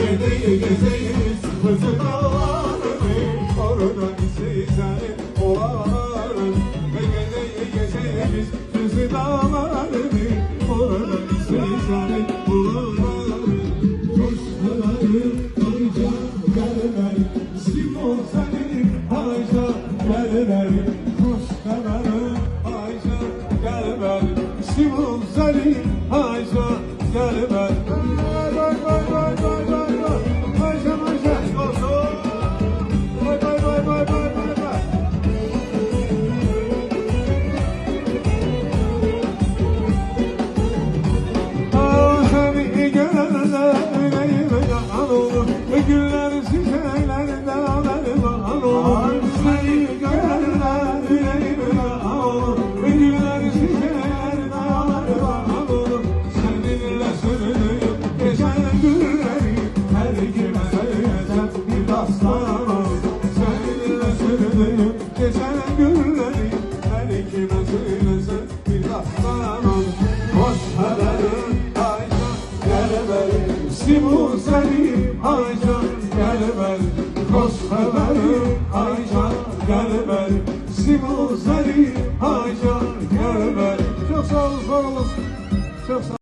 Ege'yi gezeriz Kızı dağlarını oradan sizleri ovalarız Ege'yi gezeriz Kızı dağlarını oradan sizleri ovalarız Kuşları ayca gelmeli Simon senin ayca gelmeli Kuşları ayca gelmeli Simon senin ayca gelmeli Vay vay vay vay vay vay Ayşe Ayşe Vay vay vay vay vay vay vay Ah seni görenler öyleyim an olur Güller çiçekler dağlar an olur Seni görenler öyleyim an olur Güller çiçekler dağlar an olur Seninle sürünüp geçen günleri her kime söylesem bir dastan olur Seninle sürünüp geçen günleri her kime söylesem bir dastan olur Hoş haberin Ayşe gelmeli Simon senin Ayşe gelmeli Hoş haberin Ayşe gelmeli Simon senin Ayşe gelmeli Çok sağ olun, sağ olun. Çok sağ olun.